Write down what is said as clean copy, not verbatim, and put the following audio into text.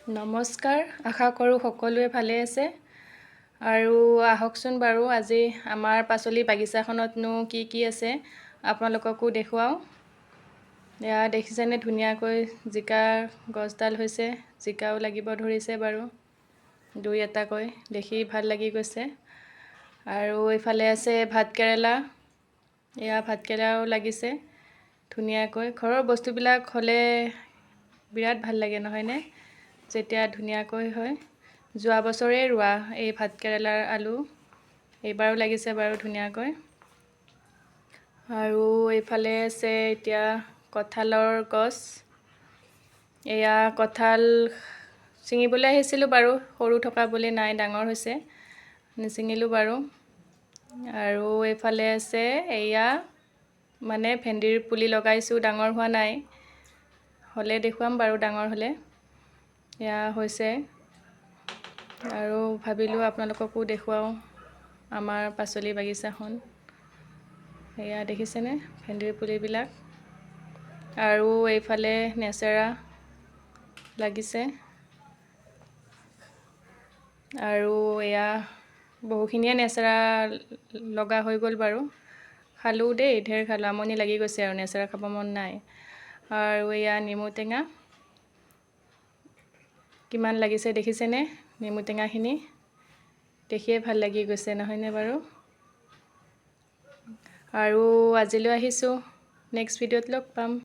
নমস্কাৰ, আশা কৰোঁ সকলোৱে ভালে আছে আৰু আহকচোন বাৰু আজি আমাৰ পাচলি বাগিচাখনতনো কি আছে আপোনালোককো দেখুৱাওঁ। এয়া দেখিছেনে ধুনীয়াকৈ জিকা গছডাল হৈছে, জিকাও লাগিব ধৰিছে বাৰু দুই এটাকৈ, দেখি ভাল লাগি গৈছে। আৰু এইফালে আছে ভাতকেৰেলা, এয়া ভাতকেৰেলাও লাগিছে ধুনীয়াকৈ। ঘৰৰ বস্তুবিলাক হ'লে বিৰাট ভাল লাগে নহয়নে, যেতিয়া ধুনীয়াকৈ হয়। যোৱা বছৰেই ৰোৱা এই ভাতকেৰেলাৰ আলু, এইবাৰো লাগিছে বাৰু ধুনীয়াকৈ। আৰু এইফালে আছে এতিয়া কঁঠালৰ গছ, এয়া কঁঠাল ছিঙিবলৈ আহিছিলোঁ বাৰু, সৰু থকা বুলি নাই, ডাঙৰ হৈছে, নিছিঙিলোঁ বাৰু। আৰু এইফালে আছে এয়া মানে ভেন্দিৰ পুলি লগাইছোঁ, ডাঙৰ হোৱা নাই, হ'লে দেখুৱাম বাৰু ডাঙৰ হ'লে। এয়া হৈছে আৰু ভাবিলোঁ আপোনালোককো দেখুৱাওঁ আমাৰ পাচলি বাগিচাখন। এয়া দেখিছেনে ভেন্দিৰ পুলিবিলাক। আৰু এইফালে নেচেৰা লাগিছে আৰু এয়া বহুখিনিয়ে নেচেৰা লগা হৈ গ'ল বাৰু। খালোঁ দেই, ঢেৰ খালোঁ, আমনি লাগি গৈছে আৰু নেচেৰা খাব মন নাই। আৰু এয়া নেমু টেঙা কিমান লাগিছে দেখিছেনে, নেমু টেঙাখিনি দেখিয়ে ভাল লাগি গৈছে নহয়নে বাৰু। আৰু আজিলৈ আহিছোঁ, নেক্সট ভিডিঅ'ত লগ পাম।